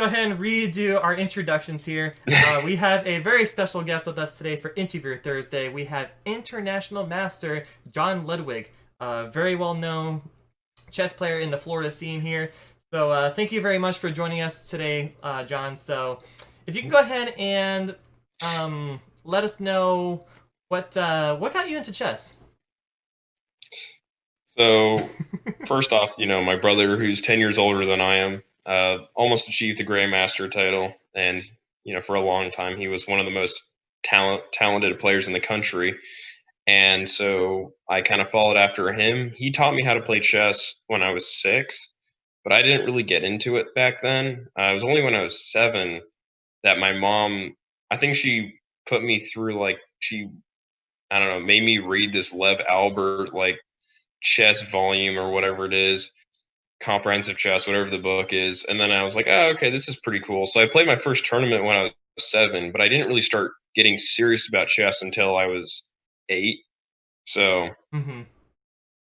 ahead and redo our introductions here. We have a very special guest with us today for Interview Thursday. We have International Master John Ludwig, a very well known chess player in the Florida scene here. So thank you very much for joining us today, John. So if you can go ahead and let us know what got you into chess. So, first off, my brother, who's 10 years older than I am, almost achieved the Grandmaster title. And, for a long time, he was one of the most talented players in the country. And so I kind of followed after him. He taught me how to play chess when I was 6, but I didn't really get into it back then. It was only when I was 7 that my mom, I think she put me through, I don't know, made me read this Lev Albert, chess volume or whatever it is, comprehensive chess, whatever the book is. And then I was like, oh, okay, this is pretty cool. So I played my first tournament when I was 7, but I didn't really start getting serious about chess until I was 8. So Mm-hmm.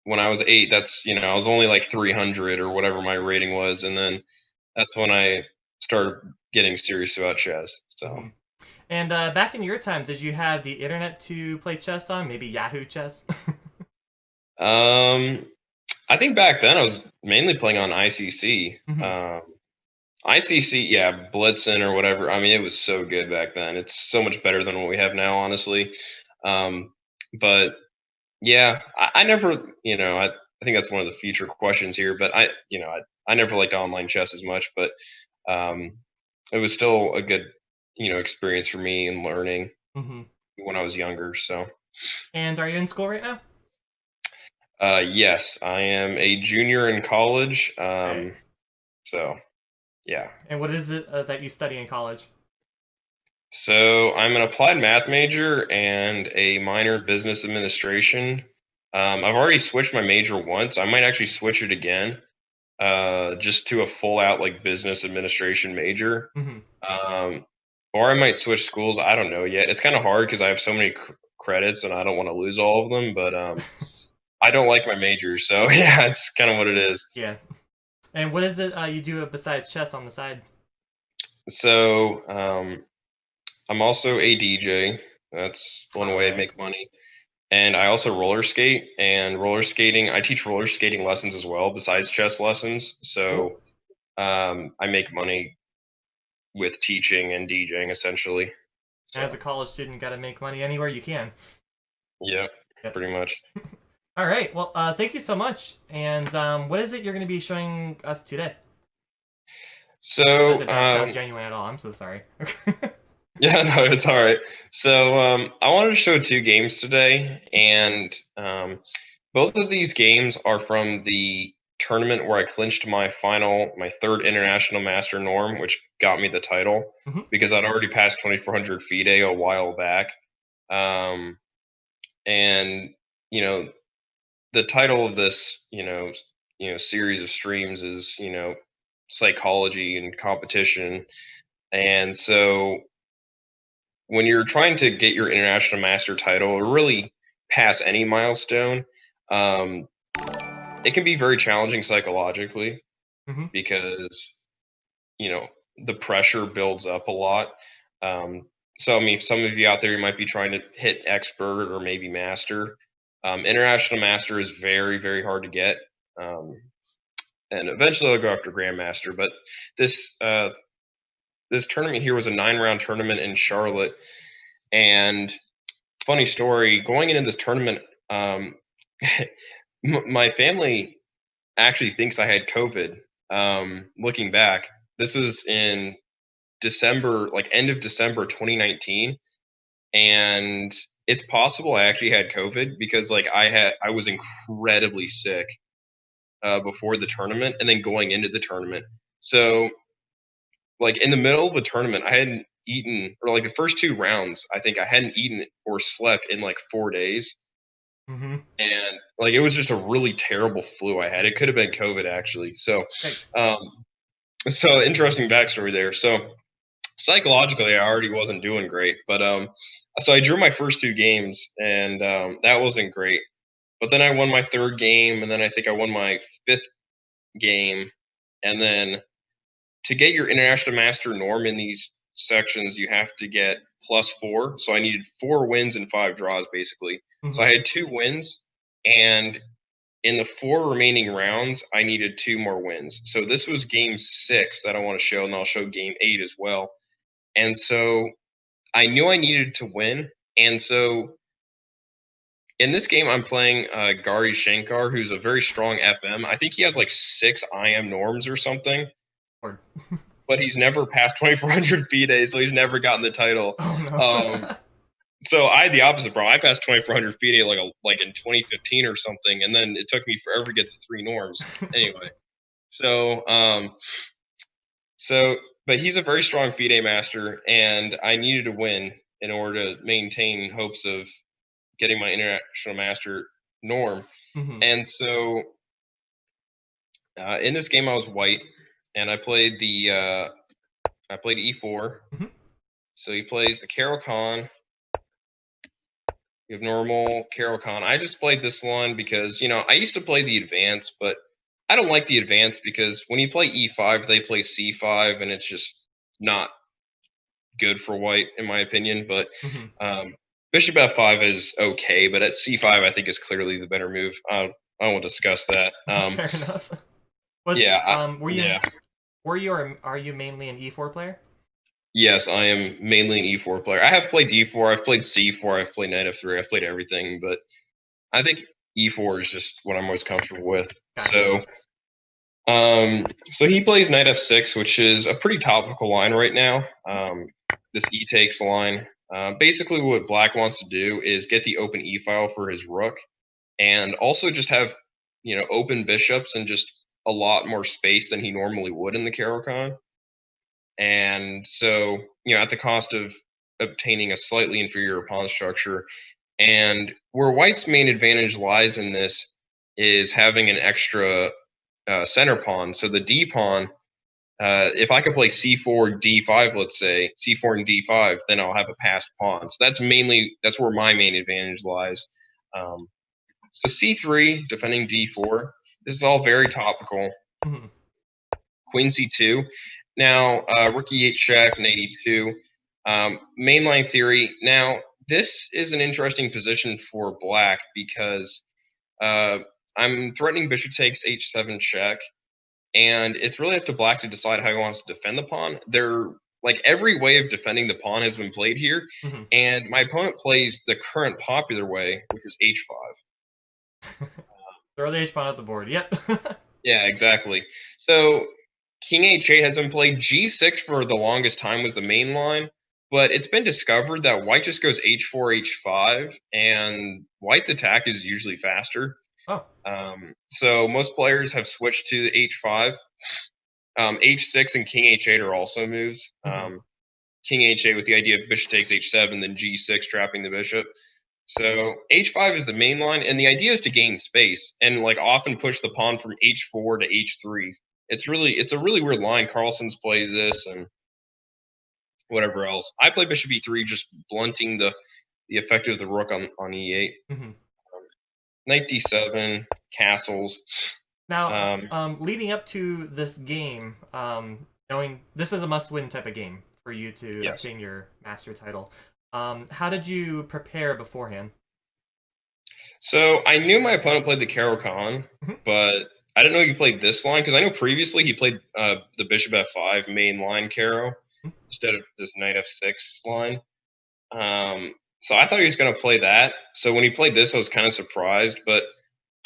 when I was 8, that's, I was only like 300 or whatever my rating was. And then that's when I started getting serious about chess. So, Mm-hmm. And back in your time, did you have the internet to play chess on? Maybe Yahoo Chess? um, I think back then I was mainly playing on ICC. Mm-hmm. ICC, yeah, Blitzen or whatever. I mean, it was so good back then. It's so much better than what we have now, honestly. Um, but yeah, I never, I think that's one of the future questions here. But I never liked online chess as much. But um, it was still a good, experience for me in learning Mm-hmm. when I was younger. So, And are you in school right now? yes, I am a junior in college. Hey. So yeah. And what is it that you study in college? So I'm an applied math major and a minor in business administration. I've already switched my major once. I might actually switch it again, just to a full out like business administration major. Mm-hmm. Um, or I might switch schools. I don't know yet. It's kind of hard because I have so many credits and I don't want to lose all of them. But I don't like my major, so yeah, it's kind of what it is. Yeah. And what is it you do besides chess on the side? So I'm also a DJ. That's one All way to right. make money. And I also roller skate, and roller skating, I teach roller skating lessons as well, besides chess lessons. Cool. So I make money with teaching and DJing essentially. As a So college student, got to make money anywhere you can. yeah, Yep. pretty much. All right. Well, thank you so much. And what is it you're going to be showing us today? That So did not sound genuine at all. I'm so sorry. yeah, no, it's all right. So I wanted to show 2 games today, and both of these games are from the tournament where I clinched my third international master norm, which got me the title Hmm. because I'd already passed 2400 FIDE a while back. Um, and you know, the title of this, series of streams is, psychology and competition. And so when you're trying to get your international master title or really pass any milestone, um, it can be very challenging psychologically Hmm. because you know the pressure builds up a lot. Um, so I mean, some of you out there, you might be trying to hit expert or maybe master. International master is very very hard to get, um, and eventually I'll go after grandmaster. But this this tournament here was a 9 round tournament in Charlotte, and funny story, going into this tournament, um, my family actually thinks I had COVID. Looking back, this was in December, like end of December 2019, and it's possible I actually had COVID because I was incredibly sick before the tournament and then going into the tournament. So like in the middle of the tournament, I hadn't eaten, or like the first 2 rounds, I think I hadn't eaten or slept in like 4 days. Hmm. And like it was just a really terrible flu I had. It could have been COVID actually. So, Thanks. um, so interesting backstory there. So psychologically, I already wasn't doing great, but so I drew my first 2 games, and that wasn't great. But then I won my third game, and then I think I won my fifth game, and then to get your International Master norm in these sections, you have to get +4. So I needed 4 wins and 5 draws, basically. So I had 2 wins, and in the 4 remaining rounds, I needed 2 more wins. So this was game 6 that I want to show, and I'll show game 8 as well. And so I knew I needed to win, and so in this game, I'm playing Gary Shankar, who's a very strong FM. I think he has like 6 IM norms or something, Or- but he's never passed 2,400 FIDE, so he's never gotten the title. Oh no. So I had the opposite problem. I passed 2,400 FIDE like in 2015 or something, and then it took me forever to get the 3 norms. Anyway, so but he's a very strong FIDE master, and I needed to win in order to maintain hopes of getting my International Master norm. And so in this game, I was white, and I played E4. So he plays the Carol Khan. You have normal Carol Khan. I just played this one because, I used to play the advance, but I don't like the advance because when you play E5, they play C5, and it's just not good for white, in my opinion. But Bishop F5 is okay, but at C5, I think is clearly the better move. I won't discuss that. Fair enough. Are you mainly an E4 player? Yes, I am mainly an E4 player. I have played D4, I've played C4, I've played Knight F3, I've played everything, but I think E4 is just what I'm most comfortable with. Gotcha. So he plays Knight F6, which is a pretty topical line right now. This E takes line. Basically, what Black wants to do is get the open E file for his rook, and also just have open bishops and just a lot more space than he normally would in the Caro-Kann. And so, at the cost of obtaining a slightly inferior pawn structure. And where White's main advantage lies in this is having an extra center pawn. So the D pawn, if I could play C4, D5, let's say, C4 and D5, then I'll have a passed pawn. So that's where my main advantage lies. So C3, defending D4, this is all very topical. Queen C2. Now, rook E8 check, knight E2. Mainline theory. Now, this is an interesting position for Black because I'm threatening bishop takes H7 check, and it's really up to Black to decide how he wants to defend the pawn. Every way of defending the pawn has been played here, and my opponent plays the current popular way, which is H5. Throw the H pawn at the board. Yep. Yeah, exactly. So King H8 has been played. G6 for the longest time was the main line, but it's been discovered that White just goes H4, H5, and White's attack is usually faster. Oh. So most players have switched to H5. H6 and King H8 are also moves. King H8 with the idea of bishop takes H7, then G6 trapping the bishop. So H5 is the main line, and the idea is to gain space and often push the pawn from H4 to H3. It's a really weird line. Carlsen's plays this and whatever else. I play bishop E3, just blunting the effect of the rook on E8. Knight D7, castles. Now, leading up to this game, knowing this is a must-win type of game for you to obtain your master title, how did you prepare beforehand? So I knew my opponent played the Caro-Kann, but I didn't know he played this line because I know previously he played the bishop F5 main line Caro instead of this knight F6 line. So I thought he was going to play that. So when he played this, I was kind of surprised, but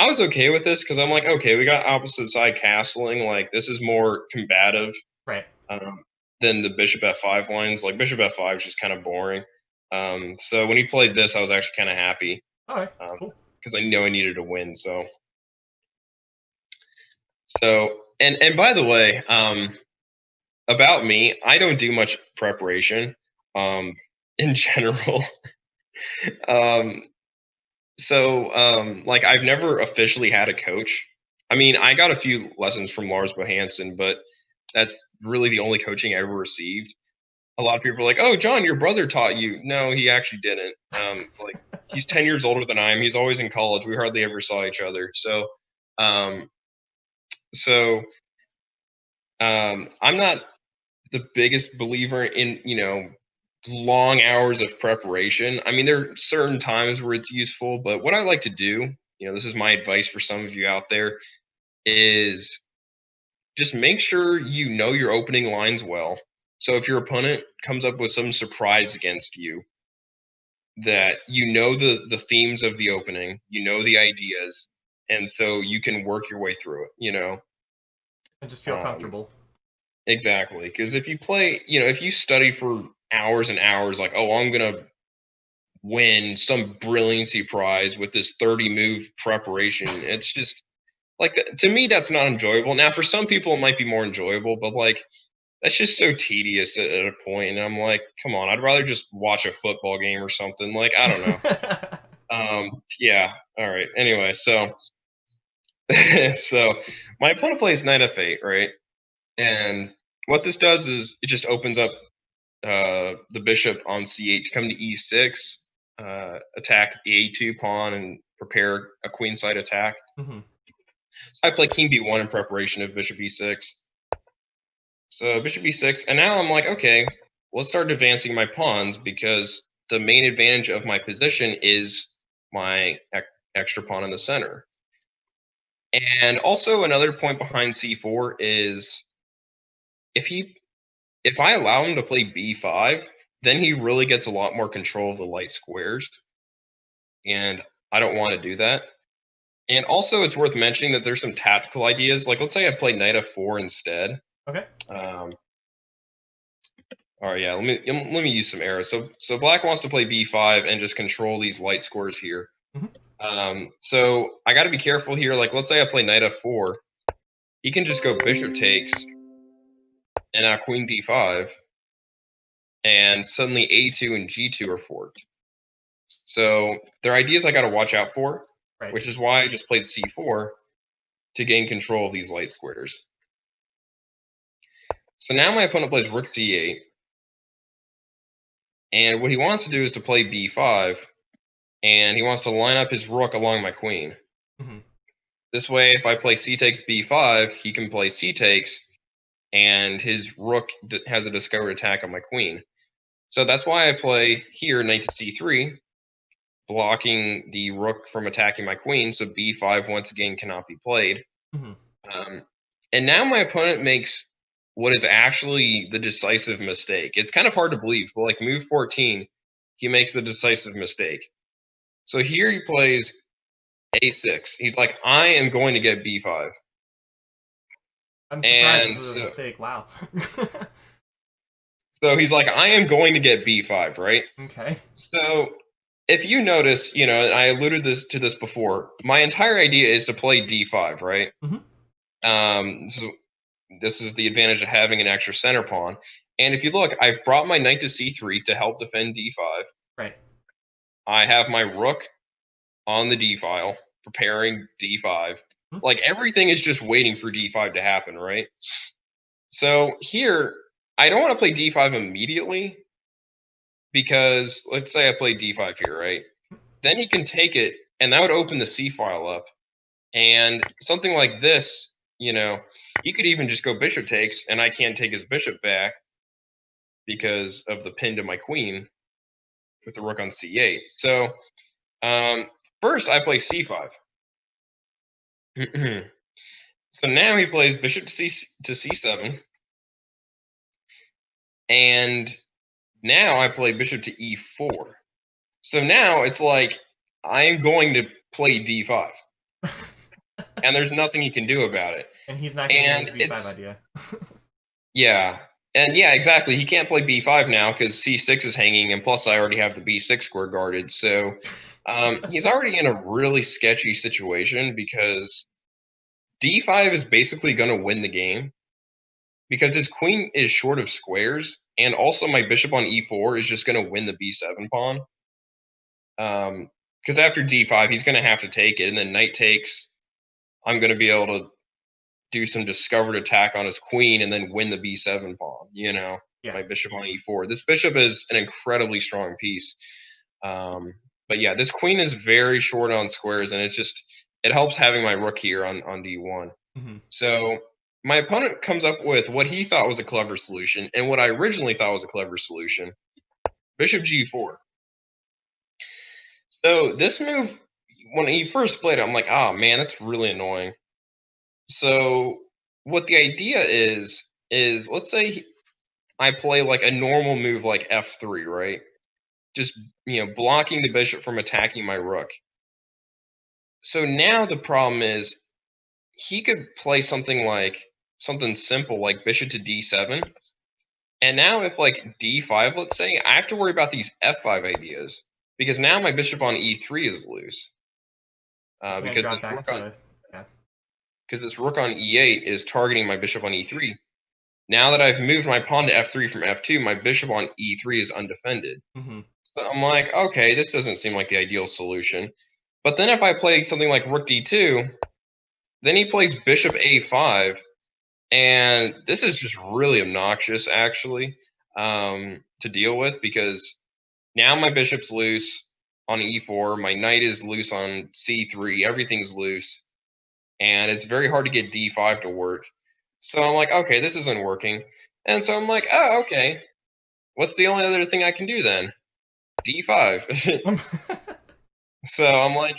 I was okay with this because I'm like, okay, we got opposite side castling. This is more combative, right? Than the bishop F5 lines. Bishop F5 is just kind of boring. So when he played this, I was actually kind of happy. All right, cool. Because I know I needed to win. So and by the way, about me, I don't do much preparation in general. I've never officially had a coach. I mean, I got a few lessons from Lars Bohansen, but that's really the only coaching I ever received. A lot of people are like, "Oh, John, your brother taught you." No, he actually didn't. He's 10 years older than I am. He's always in college. We hardly ever saw each other. So I'm not the biggest believer in, long hours of preparation. I mean, there are certain times where it's useful, but what I like to do, this is my advice for some of you out there, is just make sure you know your opening lines well. So if your opponent comes up with some surprise against you, that you know the themes of the opening, you know the ideas, and so you can work your way through it. And just feel Um, comfortable. exactly, because if you play, if you study for hours and hours, like, oh, I'm gonna win some brilliancy prize with this 30 move preparation, it's just like, to me, that's not enjoyable. Now, for some people, it might be more enjoyable, but like, that's just so tedious at a point, and I'm like, come on, I'd rather just watch a football game or something. Like, I don't know. Yeah. All right. Anyway, so so my opponent plays knight f8, right? And what this does is it just opens up the bishop on c8 to come to e6, attack the a2 pawn, and prepare a queenside attack. Mhm. So I play king b1 in preparation of bishop e6. So bishop e6, and now I'm like, okay, let's start advancing my pawns, because the main advantage of my position is my extra pawn in the center. And also another point behind c4 is if I allow him to play b5, then he really gets a lot more control of the light squares, and I don't want to do that. And also, it's worth mentioning that there's some tactical ideas. Like, let's say I play knight f4 instead. Okay. All right, yeah. Let me use some arrows. So black wants to play b5 and just control these light squares here. So I got to be careful here. Like, let's say I play knight f4, he can just go bishop takes, and now queen d5, and suddenly a2 and g2 are forked. So there are ideas I got to watch out for, Right. which is why I just played c4 to gain control of these light squares. So now my opponent plays rook c8, and what he wants to do is to play b5, and he wants to line up his rook along my queen. This way, if I play c takes b5, he can play c takes, and his rook has a discovered attack on my queen. So that's why I play here knight to c3, blocking the rook from attacking my queen, so b5 once again cannot be played. And now my opponent makes what is actually the decisive mistake. It's kind of hard to believe, but like move 14, he makes the decisive mistake. So here he plays a6. He's like, I am going to get b5. I'm surprised this is a mistake. Wow. So he's like, I am going to get b5, right? Okay. So if you notice, I alluded to this before, my entire idea is to play d5, right? So this is the advantage of having an extra center pawn. And if you look, I've brought my knight to c3 to help defend d5. Right. I have my rook on the d file, preparing d5. Like, everything is just waiting for d5 to happen, right? So here, I don't want to play d5 immediately, because let's say I play d5 here, right? Then he can take it, and that would open the c file up. And something like this, he could even just go bishop takes, and I can't take his bishop back because of the pin to my queen with the rook on c8. So first I play c5. So now he plays bishop to c7, and now I play bishop to e4. So now it's like I am going to play d5, and there's nothing he can do about it. And he's not getting his b5 idea. Yeah. And yeah, exactly. He can't play b5 now because c6 is hanging, and plus I already have the b6 square guarded. So he's already in a really sketchy situation, because d5 is basically going to win the game, because his queen is short of squares, and also my bishop on e4 is just going to win the b7 pawn. Because after d5, he's going to have to take it, and then knight takes. I'm going to be able to do some discovered attack on his queen and then win the b7 pawn, my bishop on e4. This bishop is an incredibly strong piece. But yeah, this queen is very short on squares, and it helps having my rook here on d1. So my opponent comes up with what he thought was a clever solution, and what I originally thought was a clever solution: bishop g4. So this move, when he first played it, I'm like, oh man, that's really annoying. So what the idea is let's say I play like a normal move like f3, right? Just blocking the bishop from attacking my rook. So now the problem is he could play something simple like bishop to d7. And now if like d5, let's say, I have to worry about these f5 ideas because now my bishop on e3 is loose. Can't Because drop back to yeah. this rook on e8 is targeting my bishop on e3. Now that I've moved my pawn to f3 from f2, my bishop on e3 is undefended. Mm-hmm. So I'm like, okay, this doesn't seem like the ideal solution. But then if I play something like rook d2, then he plays bishop a5, and this is just really obnoxious, actually, to deal with, because now my bishop's loose on e4, my knight is loose on c3, everything's loose, and it's very hard to get d5 to work. So I'm like, okay, this isn't working. And so I'm like, oh, okay, what's the only other thing I can do then? d5. So I'm like,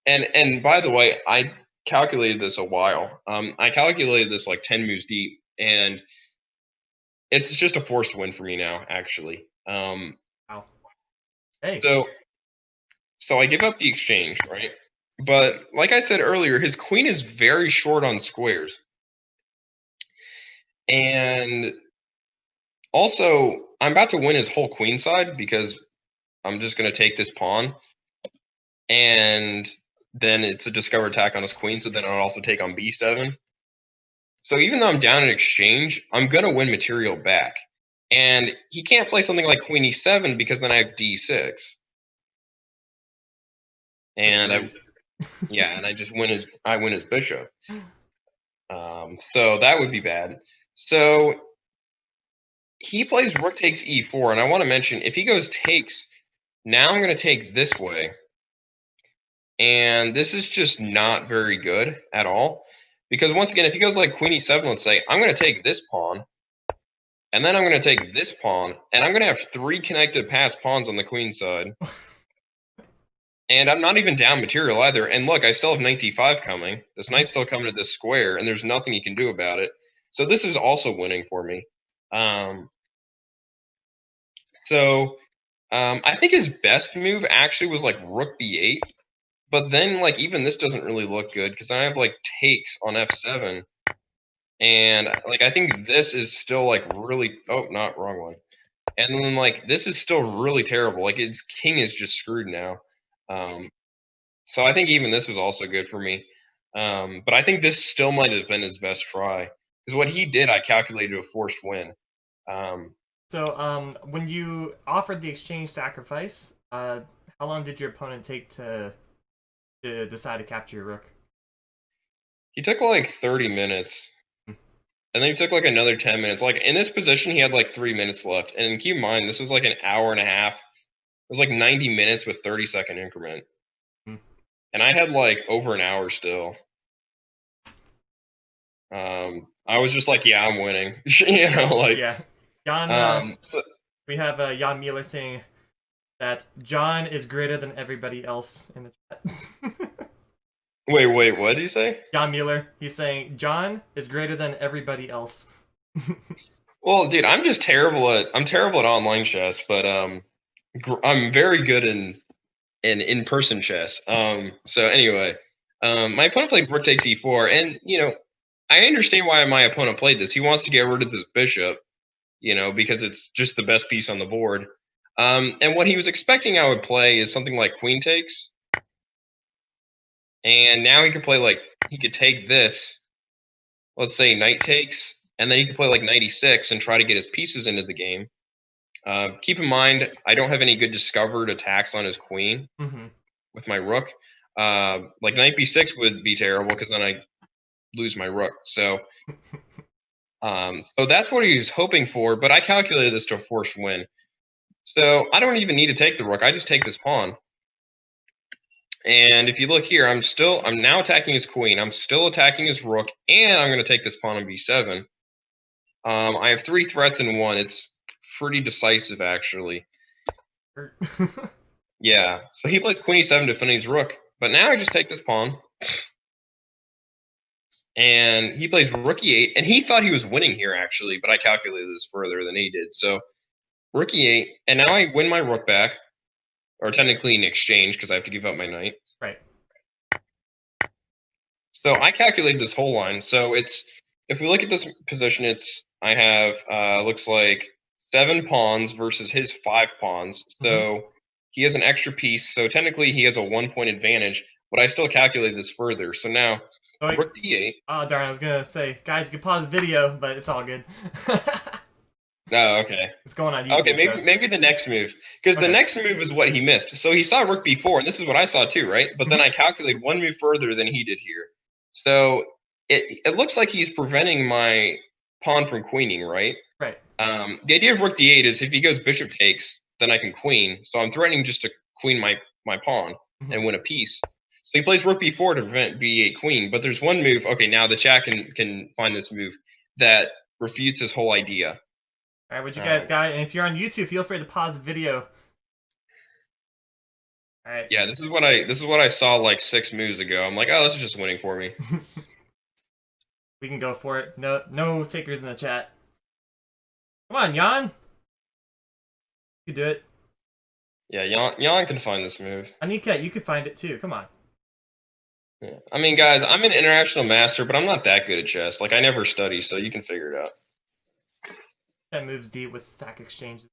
and by the way, I calculated this a while. I calculated this like 10 moves deep, and it's just a forced win for me now, actually. Wow. Hey. So I give up the exchange, right? But like I said earlier, his queen is very short on squares. And also, I'm about to win his whole queen side because I'm just going to take this pawn. And then it's a discover attack on his queen, so then I'll also take on b7. So even though I'm down in exchange, I'm going to win material back. And he can't play something like queen e7 because then I have d6. And I just win his bishop. So that would be bad. So he plays rook takes e4, and I want to mention, if he goes takes, now I'm going to take this way. And this is just not very good at all. Because once again, if he goes like queen e7, let's say, I'm going to take this pawn. And then I'm going to take this pawn. And I'm going to have 3 connected pass pawns on the queen side. And I'm not even down material either. And look, I still have knight d5 coming. This knight's still coming to this square, and there's nothing he can do about it. So this is also winning for me. I think his best move actually was like rook b8. But then, like, even this doesn't really look good because I have, like, takes on f7. And, like, I think this is still, like, really – oh, not wrong one. And then, like, this is still really terrible. Like, his king is just screwed now. So I think even this was also good for me. But I think this still might have been his best try. Because what he did, I calculated a forced win. So when you offered the exchange sacrifice, how long did your opponent take to decide to capture your rook? He took like 30 minutes. And then he took like another 10 minutes. Like in this position, he had like 3 minutes left. And keep in mind, this was like an hour and a half. It was like 90 minutes with 30-second increment. And I had like over an hour still. I was just like, yeah, I'm winning. Yeah. Jan, we have Jan Mueller saying that John is greater than everybody else in the chat. Wait, what did he say? Jan Mueller. He's saying John is greater than everybody else. Well, dude, I'm terrible at online chess, but I'm very good in in-person chess. So anyway, my opponent played rook takes e4, and I understand why my opponent played this. He wants to get rid of this bishop, because it's just the best piece on the board. And what he was expecting I would play is something like queen takes. And now he could play he could take this, let's say knight takes, and then he could play like knight e6 and try to get his pieces into the game. Keep in mind, I don't have any good discovered attacks on his queen with my rook. Like knight b6 would be terrible because then I lose my rook. So that's what he was hoping for, but I calculated this to a forced win. So I don't even need to take the rook. I just take this pawn. And if you look here, I'm now attacking his queen. I'm still attacking his rook, and I'm going to take this pawn on b7. I have 3 threats in 1. It's pretty decisive, actually. Yeah, so he plays queen e7 defending his rook. But now I just take this pawn. And he plays rook e8. And he thought he was winning here, actually. But I calculated this further than he did. So rook e8. And now I win my rook back. Or technically in exchange, because I have to give up my knight. Right. So I calculated this whole line. So if we look at this position, I have looks like 7 pawns versus his 5 pawns. So he has an extra piece. So technically he has a 1-point advantage. But I still calculated this further. So now rook d8. Oh darn! I was gonna say, guys, you can pause video, but it's all good. Oh, okay. It's going on YouTube. Okay, maybe the next move, because the next move is what he missed. So he saw rook b4, and this is what I saw too, right? But then I calculated 1 move further than he did here. So it looks like he's preventing my pawn from queening, right? Right. The idea of rook d8 is if he goes bishop takes, then I can queen. So I'm threatening just to queen my pawn and win a piece. So he plays rook b4 to prevent b8 queen. But there's one move. Okay, now the chat can find this move that refutes his whole idea. All right, what you guys got? And if you're on YouTube, feel free to pause the video. All right. Yeah, this is what I saw like 6 moves ago. I'm like, oh, this is just winning for me. We can go for it. No takers in the chat. Come on, Jan. You do it. Yeah, Jan can find this move. Anika, you can find it too. Come on. Yeah. I mean, guys, I'm an international master, but I'm not that good at chess. Like, I never study, so you can figure it out. That moves deep with stack exchanges.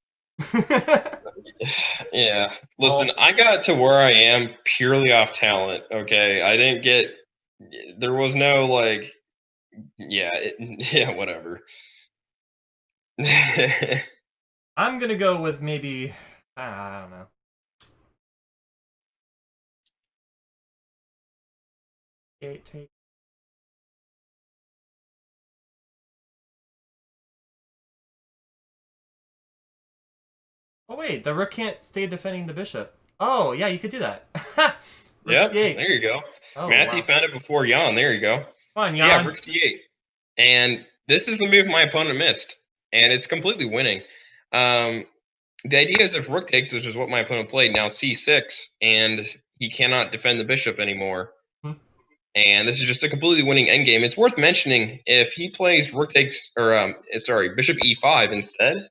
Yeah. Listen, I got to where I am purely off talent, okay? I didn't get... There was no, like... Yeah, whatever. I'm gonna go with maybe... I don't know. Take. Oh wait, the rook can't stay defending the bishop. Oh yeah, you could do that. Yep, there you go. Oh, Matthew wow. found it before Jan. There you go. Come on, Jan. Yeah, rook c8. And this is the move my opponent missed. And it's completely winning. The idea is if rook takes, which is what my opponent played, now c6, and he cannot defend the bishop anymore. And this is just a completely winning endgame. It's worth mentioning if he plays rook takes, or bishop e5 instead.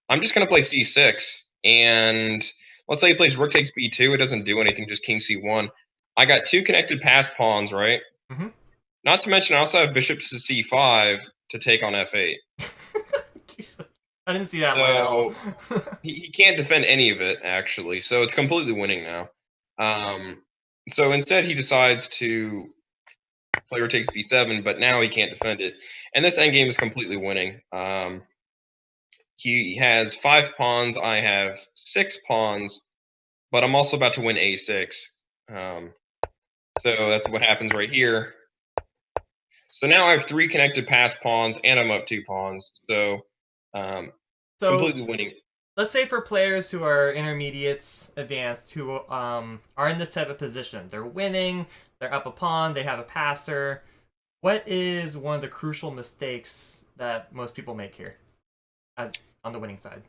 I'm just going to play c6, and let's say he plays rook takes b2. It doesn't do anything, just king c1. I got 2 connected pass pawns, right? Not to mention I also have bishop to c5 to take on f8. Jesus. I didn't see that one at all. he can't defend any of it, actually. So it's completely winning now. So instead he decides to play rook takes b7, but now he can't defend it. And this endgame is completely winning. He has 5 pawns. I have 6 pawns, but I'm also about to win a6. So that's what happens right here. So now I have 3 connected pass pawns, and I'm up 2 pawns. So completely winning. Let's say for players who are intermediates, advanced, who are in this type of position. They're winning, they're up a pawn, they have a passer. What is one of the crucial mistakes that most people make here as on the winning side?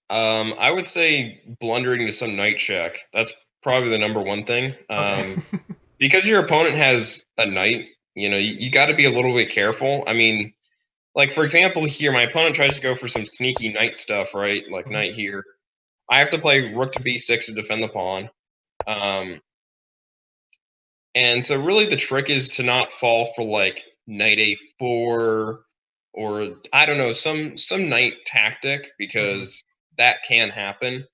I would say blundering to some knight check. That's probably the number one thing. Because your opponent has a knight, you got to be a little bit careful. I mean, like, for example, here, my opponent tries to go for some sneaky knight stuff, right? Like knight here. I have to play rook to b6 to defend the pawn. And so really the trick is to not fall for, like, knight a4 or, I don't know, some knight tactic, because that can happen.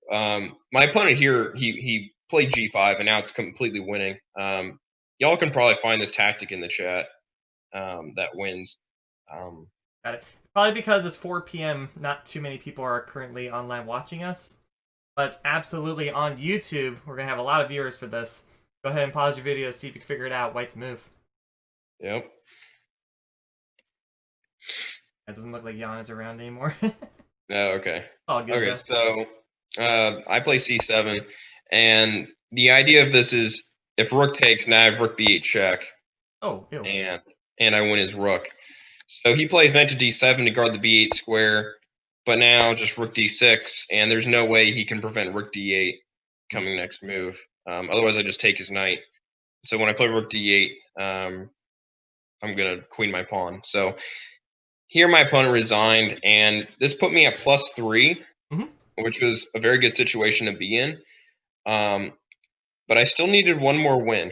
My opponent here, he played g5, and now it's completely winning. Y'all can probably find this tactic in the chat that wins. Got it. Probably because it's 4 p.m., not too many people are currently online watching us. But it's absolutely on YouTube. We're going to have a lot of viewers for this. Go ahead and pause your video, see if you can figure it out. White to move. Yep. It doesn't look like Jan is around anymore. Oh, okay. All good, okay, so I play c7, and the idea of this is if rook takes, now I have rook b8 check, Oh, ew. and I win his rook. So he plays knight to d7 to guard the b8 square, but now just rook d6, and there's no way he can prevent rook d8 coming next move. Otherwise, I just take his knight. So when I play rook d8, I'm going to queen my pawn. So here my opponent resigned, and this put me at +3, which was a very good situation to be in. But I still needed one more win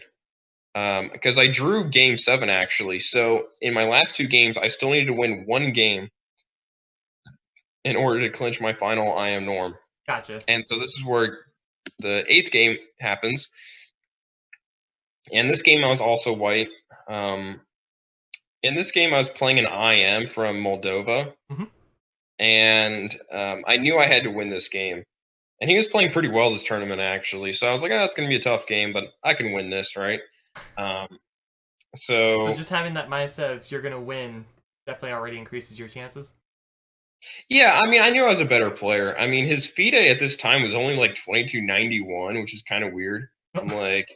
because I drew game 7, actually. So in my last 2 games, I still needed to win 1 game in order to clinch my final I am norm. Gotcha. And so this is where the 8th game happens. And this game I was also white. In this game, I was playing an IM from Moldova. And I knew I had to win this game. And he was playing pretty well this tournament, actually. So I was like, oh, it's going to be a tough game, but I can win this, right? So just having that mindset of you're going to win definitely already increases your chances. Yeah, I mean, I knew I was a better player. I mean, his FIDE at this time was only like 2291, which is kind of weird. I'm like,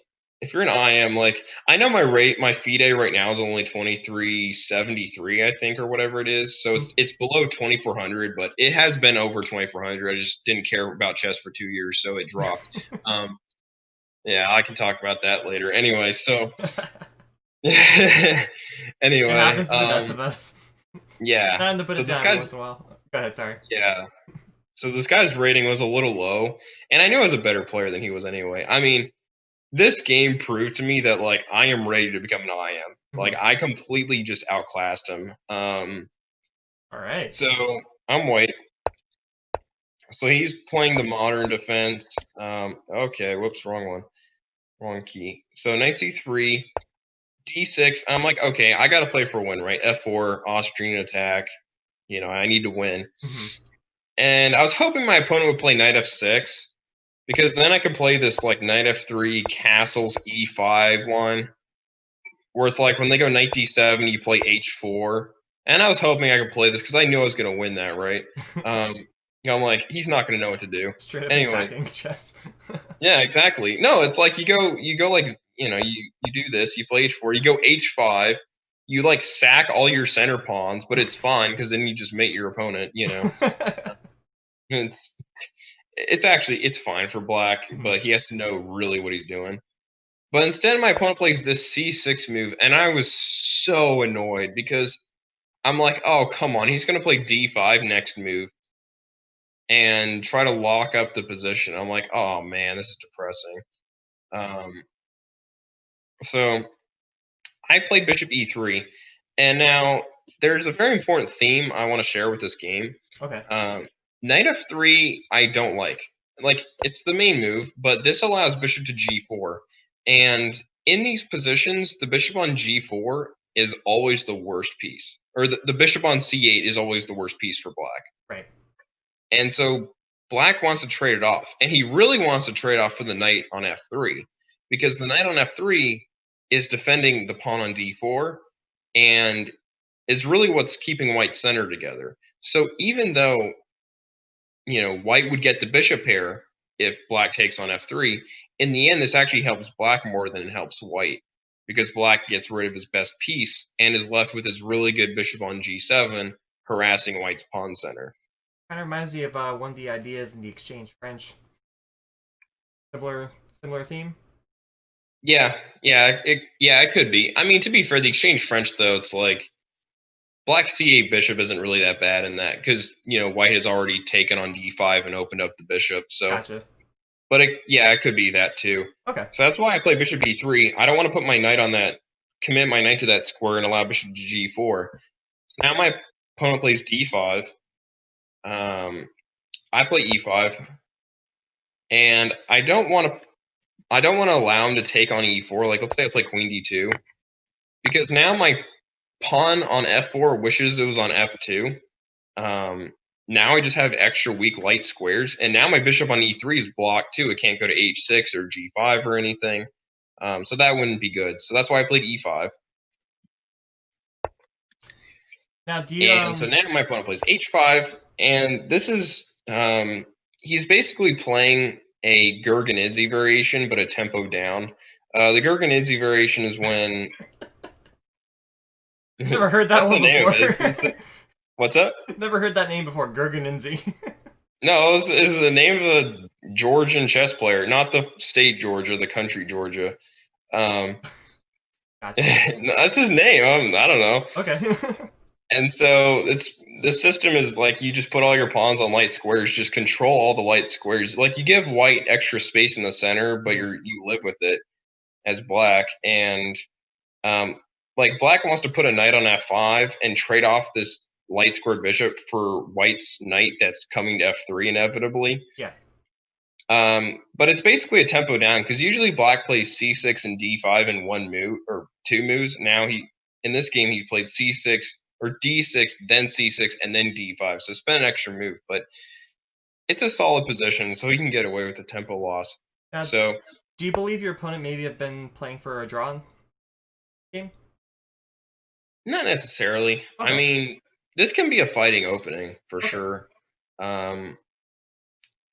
if you're an IM, like, I know my FIDE right now is only 2373, I think, or whatever it is. So it's below 2400, but it has been over 2400. I just didn't care about chess for 2 years, so it dropped. Yeah, I can talk about that later. Anyway, so anyway, it happens to the best of us. Yeah. Time to put it down every once in a while. Go ahead, sorry. Yeah. So this guy's rating was a little low, and I knew I was a better player than he was anyway. I mean, this game proved to me that like I am ready to become an IM. Like I completely just outclassed him. All right. So I'm white. So he's playing the modern defense. Okay, whoops, wrong one. Wrong key. So knight c3, d6. I'm like, okay, I got to play for a win, right? f4, Austrian attack. You know, I need to win. And I was hoping my opponent would play knight f6, because then I could play this like knight f3, castles e5 line, where it's like when they go knight d7, you play h4. And I was hoping I could play this because I knew I was going to win that, right? I'm like, he's not going to know what to do. Straight up attacking chess. Yeah, exactly. No, it's like you go like, you do this, you play h4, you go h5, you like sack all your center pawns, but it's fine because then you just mate your opponent, It's fine for black, but he has to know really what he's doing. But instead, my opponent plays this c6 move, and I was so annoyed because I'm like, oh, come on, he's going to play d5 next move and try to lock up the position. I'm like, oh, man, this is depressing. So I played bishop e3, and now there's a very important theme I want to share with this game. Okay. Knight f3, I don't like. Like, it's the main move, but this allows bishop to g4. And in these positions, the bishop on g4 is always the worst piece. Or the bishop on c8 is always the worst piece for black. Right. And so black wants to trade it off. And he really wants to trade off for the knight on f3. Because the knight on f3 is defending the pawn on d4 and is really what's keeping white center together. So even though white would get the bishop pair if black takes on f3. In the end, this actually helps black more than it helps white because black gets rid of his best piece and is left with his really good bishop on g7, harassing white's pawn center. Kind of reminds me of one of the ideas in the exchange French. Similar theme. Yeah, it could be. I mean, to be fair, the exchange French though, it's like black c8 bishop isn't really that bad in that because white has already taken on d5 and opened up the bishop. So, gotcha. But it could be that too. Okay. So that's why I play bishop e3. I don't want to put my knight on that, commit my knight to that square and allow bishop to g4. Now my opponent plays d5. I play e5, and I don't want to allow him to take on e4. Like let's say I play queen d2, because now my pawn on f4 wishes it was on f2. Now I just have extra weak light squares, and now my bishop on e3 is blocked too. It can't go to h6 or g5 or anything, so that wouldn't be good. So that's why I played e5. Now, do you? So now my opponent plays h5, and this is he's basically playing a Gurgenidze variation, but a tempo down. The Gurgenidze variation is when Never heard that that's the one name of before. it. What's up? Never heard that name before, Gurgenidze. No, it's the name of a Georgian chess player, not the state Georgia, the country Georgia. Gotcha. That's his name. I don't know. Okay. And so the system is like you just put all your pawns on light squares, just control all the light squares. Like you give white extra space in the center, but you live with it as black. And like black wants to put a knight on f5 and trade off this light squared bishop for white's knight that's coming to f3 inevitably. Yeah. But it's basically a tempo down because usually black plays c6 and d5 in one move or two moves. Now in this game he played c6 or d6, then c6, and then d5. So spend an extra move, but it's a solid position, so he can get away with the tempo loss. So, do you believe your opponent maybe have been playing for a draw game? Not necessarily. Okay. I mean, this can be a fighting opening for sure. No,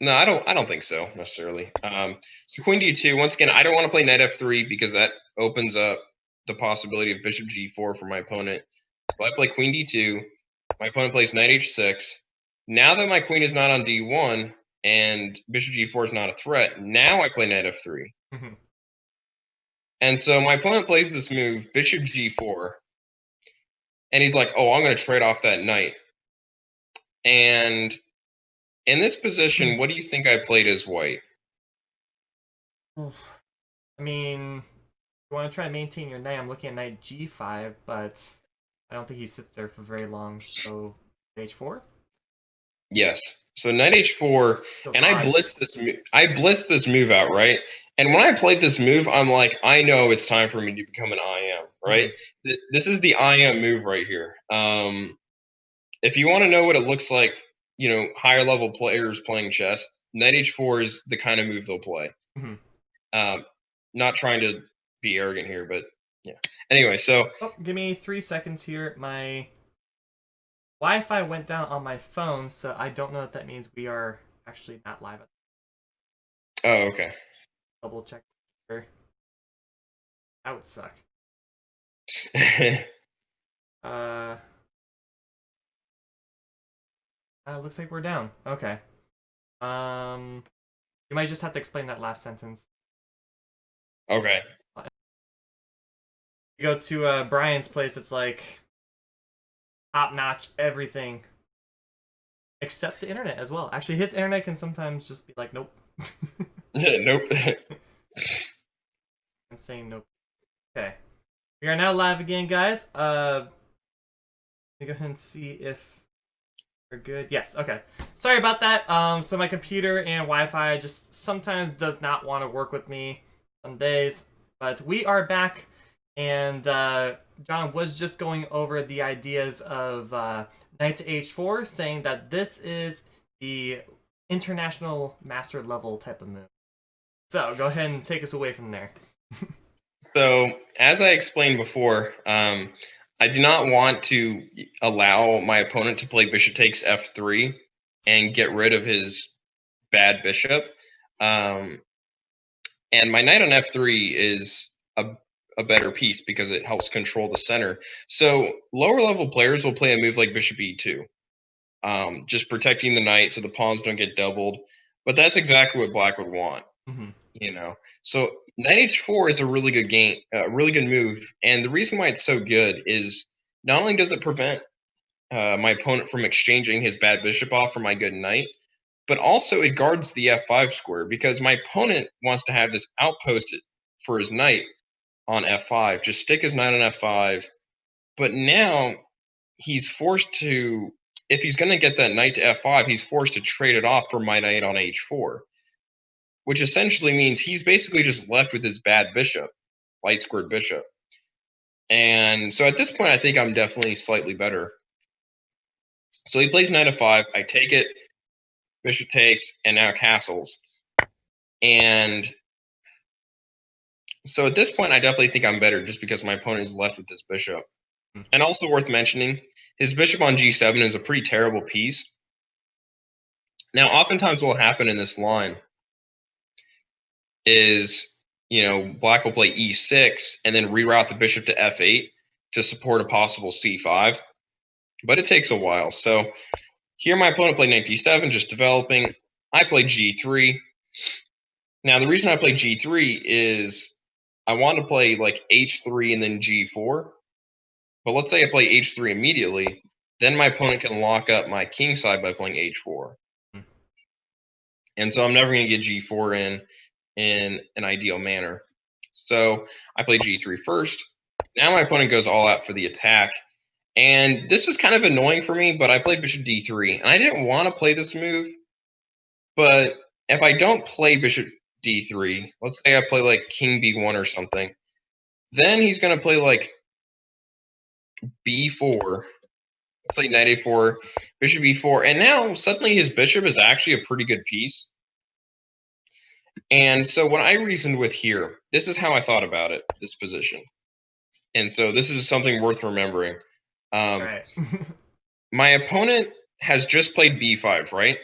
I don't think so necessarily. So queen d2. Once again, I don't want to play knight f3 because that opens up the possibility of bishop g4 for my opponent. So I play queen d2. My opponent plays knight h6. Now that my queen is not on d1 and bishop g4 is not a threat, now I play knight f3. Mm-hmm. And so my opponent plays this move, bishop g4, and he's like, oh, I'm going to trade off that knight. And in this position, what do you think I played as white? I mean, you want to try and maintain your knight. I'm looking at knight g5, but I don't think he sits there for very long. So h4. Yes. So knight h4, and I blitz this move out, right? And when I played this move, I'm like, I know it's time for me to become an IM, right? Mm-hmm. This is the IM move right here. If you want to know what it looks like, higher level players playing chess, knight h4 is the kind of move they'll play. Mm-hmm. Not trying to be arrogant here, but yeah. Anyway, so give me 3 seconds here. My Wi-Fi went down on my phone, so I don't know if that means we are actually not live. Oh, okay. Double check. That would suck. Looks like we're down. Okay. You might just have to explain that last sentence. Okay. You go to Brian's place, it's like top notch everything. Except the internet as well. Actually, his internet can sometimes just be like, nope. Nope. And saying nope. Okay. We are now live again, guys. Let me go ahead and see if we're good. Yes, okay. Sorry about that. So my computer and Wi-Fi just sometimes does not want to work with me some days. But we are back, and John was just going over the ideas of knight to h4, saying that this is the international master level type of move. So go ahead and take us away from there. So as I explained before, I do not want to allow my opponent to play bishop takes f3 and get rid of his bad bishop. And my knight on f3 is a better piece because it helps control the center. So lower level players will play a move like bishop e2, just protecting the knight so the pawns don't get doubled. But that's exactly what black would want. Mm-hmm. So knight h4 is a really good game, a really good move. And the reason why it's so good is not only does it prevent my opponent from exchanging his bad bishop off for my good knight, but also it guards the f5 square because my opponent wants to have this outpost for his knight on f5, just stick his knight on f5. But now he's forced to, if he's going to get that knight to f5, he's forced to trade it off for my knight on h4, which essentially means he's basically just left with his bad bishop, light squared bishop. And so at this point, I think I'm definitely slightly better. So he plays knight f5, I take it, bishop takes, and now castles. And so at this point, I definitely think I'm better just because my opponent is left with this bishop. And also worth mentioning, his bishop on g7 is a pretty terrible piece. Now, oftentimes what will happen in this line is, black will play e6 and then reroute the bishop to f8 to support a possible c5, but it takes a while. So here my opponent played knight d7, just developing. I played g3. Now the reason I played g3 is I want to play like h3 and then g4. But let's say I play h3 immediately, then my opponent can lock up my king side by playing h4. And so I'm never going to get g4 in an ideal manner. So I play g3 first. Now my opponent goes all out for the attack. And this was kind of annoying for me, but I played bishop d3. And I didn't want to play this move. But if I don't play bishop d3, let's say I play like king b1 or something, then he's going to play like b4. Let's say knight a4, bishop e4. And now suddenly his bishop is actually a pretty good piece. And so what I reasoned with here, this is how I thought about it, this position. And so this is something worth remembering. Right. My opponent has just played b5, right?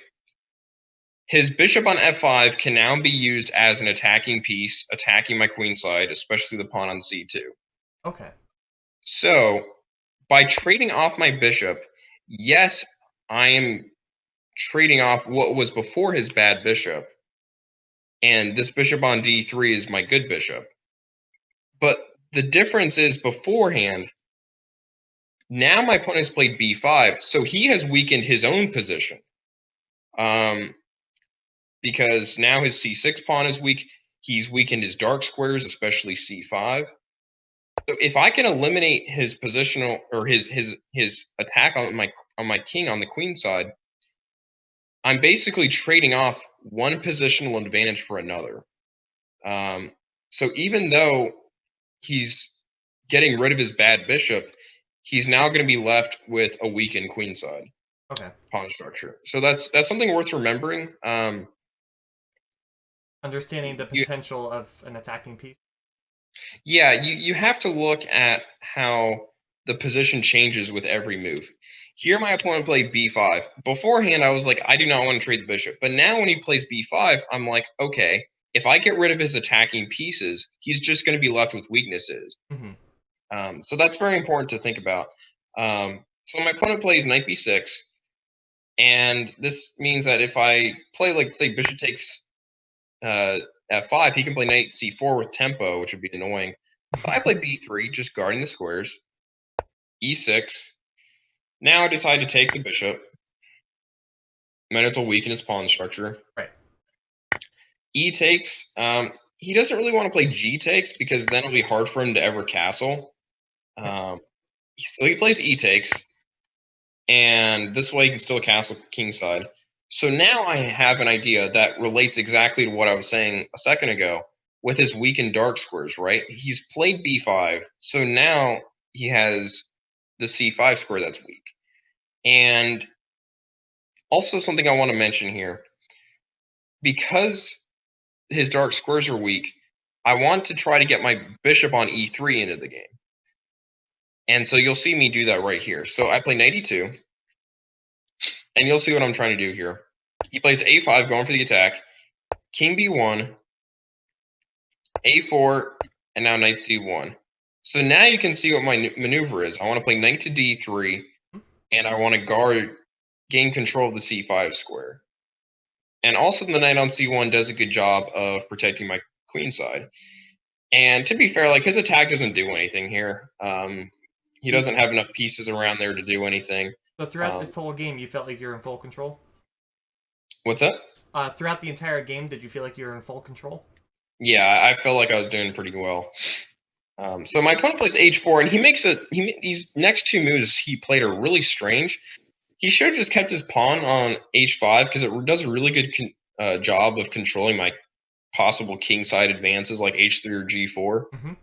His bishop on f5 can now be used as an attacking piece, attacking my queen side, especially the pawn on c2. Okay. So by trading off my bishop, yes, I am trading off what was before his bad bishop. And this bishop on d3 is my good bishop. But the difference is beforehand, now my opponent's played b5, so he has weakened his own position. Because now his c6 pawn is weak. He's weakened his dark squares, especially c5. So if I can eliminate his positional or his attack on my king on the queen side, I'm basically trading off one positional advantage for another. So even though he's getting rid of his bad bishop, he's now going to be left with a weakened queen side pawn structure. So that's something worth remembering. Understanding the potential of an attacking piece. Yeah, you have to look at how the position changes with every move. Here, my opponent played b5. Beforehand, I was like, I do not want to trade the bishop. But now when he plays b5, I'm like, okay, if I get rid of his attacking pieces, he's just going to be left with weaknesses. So that's very important to think about. So my opponent plays knight b6. And this means that if I play, like, say, bishop takes f5, he can play knight c4 with tempo, which would be annoying. But I play b3, just guarding the squares. e6. Now I decide to take the bishop. Might as well weaken his pawn structure. Right. E takes. He doesn't really want to play g takes because then it'll be hard for him to ever castle. So he plays e takes. And this way he can still castle kingside. So now I have an idea that relates exactly to what I was saying a second ago with his weakened dark squares, right? He's played b5, so now he has the c5 square that's weak. And also something I want to mention here, because his dark squares are weak, I want to try to get my bishop on e3 into the game. And so you'll see me do that right here. So I play knight e2. And you'll see what I'm trying to do here. He plays a5, going for the attack. King b1, a4, and now knight c1. So now you can see what my maneuver is. I want to play knight to d3, and I want to gain control of the c5 square. And also the knight on c1 does a good job of protecting my queen side. And to be fair, like, his attack doesn't do anything here. He doesn't have enough pieces around there to do anything. So throughout this whole game, you felt like you were in full control? What's that? Throughout the entire game, did you feel like you were in full control? Yeah, I felt like I was doing pretty well. So my opponent plays h4, and he makes these next two moves he played are really strange. He should have just kept his pawn on h5 because it does a really good job of controlling my possible kingside advances like h3 or g4.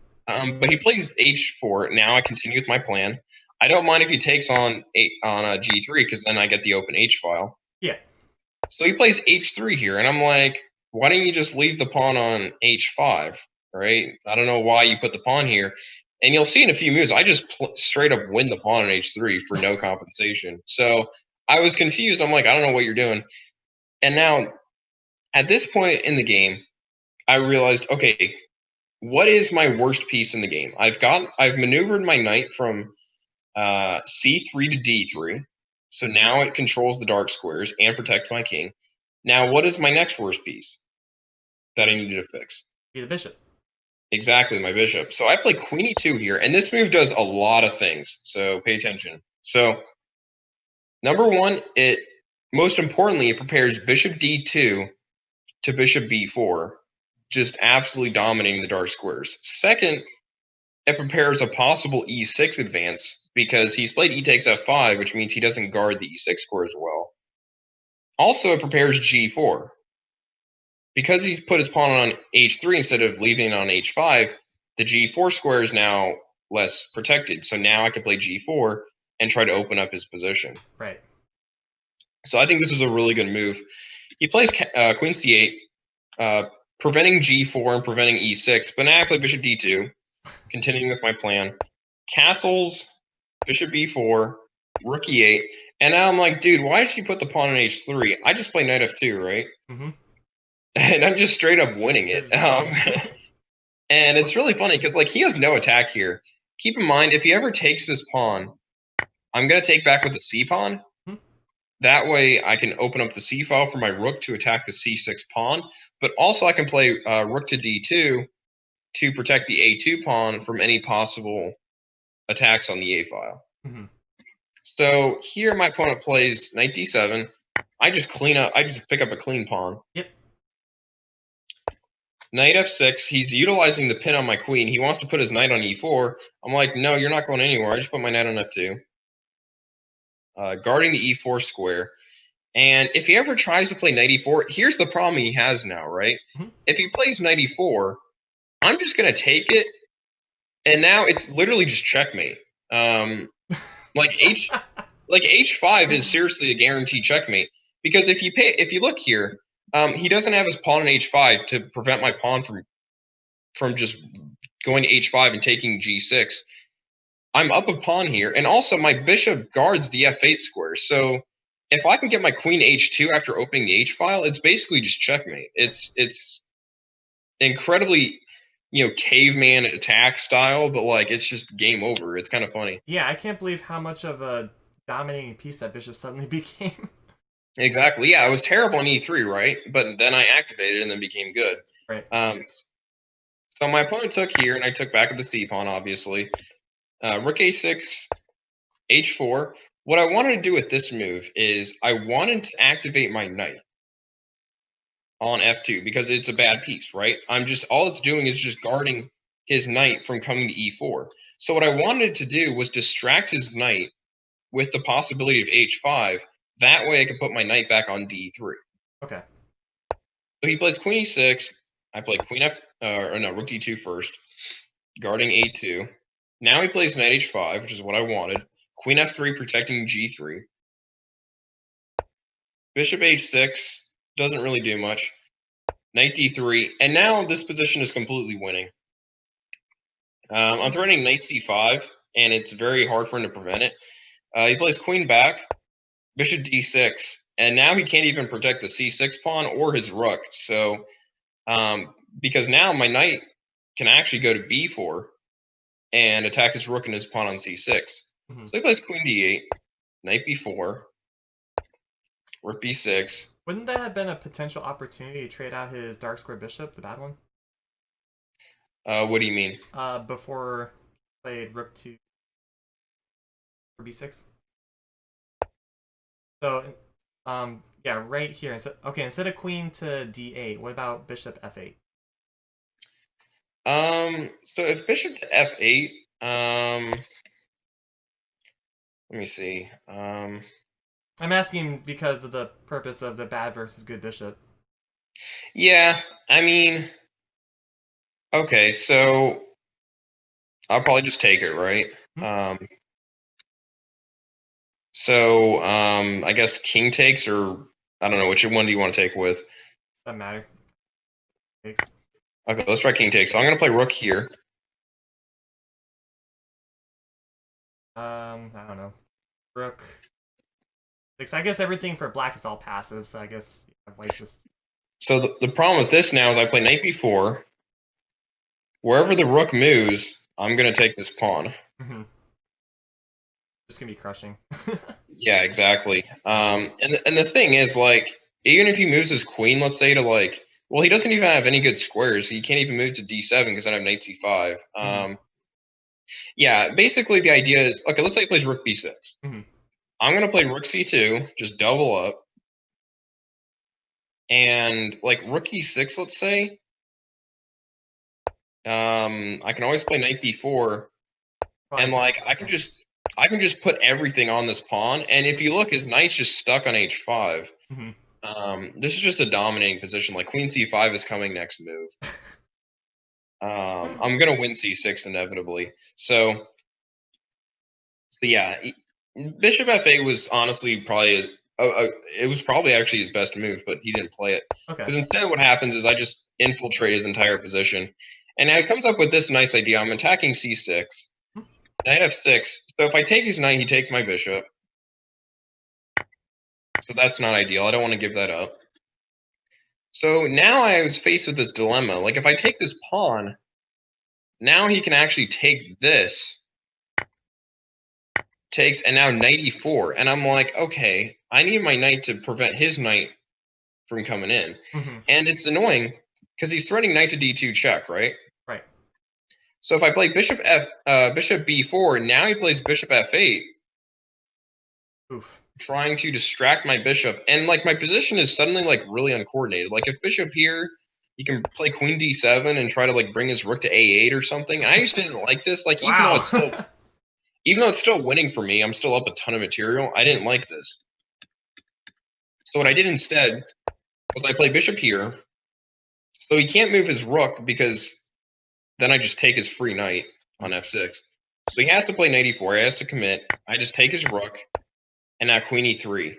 But he plays h4. Now I continue with my plan. I don't mind if he takes on g3 because then I get the open h file. Yeah. So he plays h3 here, and I'm like, why don't you just leave the pawn on h5, right? I don't know why you put the pawn here. And you'll see in a few moves, I just straight up win the pawn on h3 for no compensation. So I was confused. I'm like, I don't know what you're doing. And now, at this point in the game, I realized, okay, what is my worst piece in the game? I've maneuvered my knight from c3 to d3, so now it controls the dark squares and protects my king. Now, what is my next worst piece that I needed to fix? Be the bishop. Exactly, my bishop. So I play queen e2 here, and this move does a lot of things, so pay attention. So number one, most importantly, it prepares bishop d2 to bishop b4, just absolutely dominating the dark squares. Second, it prepares a possible e6 advance because he's played e takes f5, which means he doesn't guard the e6 square as well. Also, it prepares g4. Because he's put his pawn on h3 instead of leaving it on h5, the g4 square is now less protected. So now I can play g4 and try to open up his position. Right. So I think this is a really good move. He plays queen c8, preventing g4 and preventing e6, but now I play bishop d2, continuing with my plan. Castles, bishop b4, rook e8, and now I'm like, dude, why did you put the pawn on h3? I just play knight f2, right? Mm-hmm. And I'm just straight up winning it. And it's really funny because like he has no attack here. Keep in mind, if he ever takes this pawn, I'm gonna take back with the c pawn. Mm-hmm. That way, I can open up the c file for my rook to attack the c6 pawn. But also, I can play rook to d2 to protect the a2 pawn from any possible attacks on the a file. Mm-hmm. So here, my opponent plays knight d7. I just pick up a clean pawn. Yep. Knight f6, he's utilizing the pin on my queen. He wants to put his knight on e4. I'm like, no, you're not going anywhere. I just put my knight on f2. Guarding the e4 square. And if he ever tries to play knight e4, here's the problem he has now, right? Mm-hmm. If he plays knight e4, I'm just going to take it. And now it's literally just checkmate. Like h5 is seriously a guaranteed checkmate. Because if you look here, he doesn't have his pawn on h5 to prevent my pawn from just going to h5 and taking g6. I'm up a pawn here, and also my bishop guards the f8 square. So if I can get my queen h2 after opening the h file, it's basically just checkmate. It's incredibly, caveman attack style, but like it's just game over. It's kind of funny. Yeah, I can't believe how much of a dominating piece that bishop suddenly became. Exactly. Yeah, I was terrible on e3, right? But then I activated and then became good. Right. So my opponent took here, and I took back at the c pawn, obviously. Rook a6, h4. What I wanted to do with this move is I wanted to activate my knight on f2 because it's a bad piece, right? All it's doing is just guarding his knight from coming to e4. So what I wanted to do was distract his knight with the possibility of h5. That way I could put my knight back on d3. Okay. So he plays queen e6. I play rook d2 first, guarding a2. Now he plays knight h5, which is what I wanted. Queen f3 protecting g3. Bishop h6 doesn't really do much. Knight d3, and now this position is completely winning. I'm threatening knight c5, and it's very hard for him to prevent it. He plays queen back, bishop d6, and now he can't even protect the c6 pawn or his rook. So, because now my knight can actually go to b4 and attack his rook and his pawn on c6. Mm-hmm. So he plays queen d8, knight b4, rook b6. Wouldn't that have been a potential opportunity to trade out his dark square bishop, the bad one? What do you mean? Before played rook to b6. So, yeah, right here. Instead of queen to d8, what about bishop f8? So if bishop to f8, let me see. I'm asking because of the purpose of the bad versus good bishop. Yeah, I mean, okay, so I'll probably just take it, right? Mm-hmm. I guess king takes, or I don't know, which one do you want to take with? Doesn't matter. Takes. Okay, let's try king takes. So I'm gonna play rook here. I don't know. Rook. 6. I guess everything for black is all passive, so I guess white's just So the problem with this now is I play knight b4. Wherever the rook moves, I'm going to take this pawn. Mm-hmm. Just gonna be crushing. Yeah, exactly. And the thing is, like, even if he moves his queen, let's say to like, well, he doesn't even have any good squares. So he can't even move to d7 because I have knight c5. Yeah, basically the idea is, okay, let's say he plays rook b6. Mm-hmm. I'm gonna play rook c2, just double up, and like rook e6, let's say. I can always play knight b4, and like I can just put everything on this pawn. And if you look, his knight's just stuck on h5. This is just a dominating position. Like queen c5 is coming next move. I'm gonna win c6 inevitably. So yeah, bishop f8 was honestly probably it was probably actually his best move, but he didn't play it. Okay. Because instead, what happens is I just infiltrate his entire position, and now he comes up with this nice idea. I'm attacking c6, knight f6. So if I take his knight, he takes my bishop. So that's not ideal. I don't want to give that up. So now I was faced with this dilemma. Like if I take this pawn, now he can actually take this. Takes, and now knight e4. And I'm like, okay, I need my knight to prevent his knight from coming in. And it's annoying because he's threatening knight to d2 check, right? Right. So if I play bishop b4, now he plays bishop f8. Oof. Trying to distract my bishop. And like my position is suddenly like really uncoordinated. Like if bishop here, he can play queen d7 and try to like bring his rook to a8 or something. I just didn't like this. Like Wow. even though it's still winning for me, I'm still up a ton of material. I didn't like this. So what I did instead was I play bishop here. So he can't move his rook because then I just take his free knight on f6. So he has to play knight e4. He has to commit. I just take his rook, and now queen e3.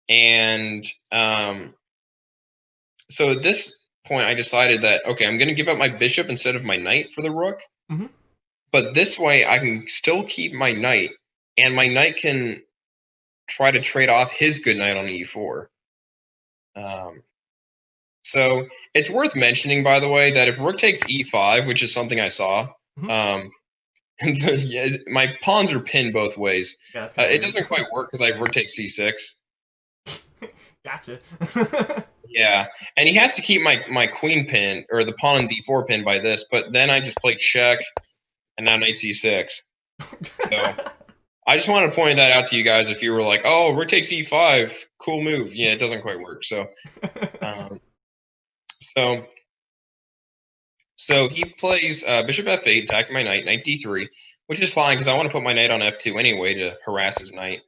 And so at this point, I decided that, okay, I'm going to give up my bishop instead of my knight for the rook. But this way, I can still keep my knight, and my knight can try to trade off his good knight on e4. So it's worth mentioning, by the way, that if rook takes e5, which is something I saw, and so, yeah, my pawns are pinned both ways. Yeah, it doesn't quite work because I have rook takes c6. Gotcha. Yeah, and he has to keep my queen pin, or the pawn on d4 pin by this, but then I just play check, and now knight c6. So I just wanted to point that out to you guys if you were like, oh, rook takes e5, cool move. Yeah, it doesn't quite work. So so he plays bishop f8, attacking my knight, knight d3, which is fine because I want to put my knight on f2 anyway to harass his knight.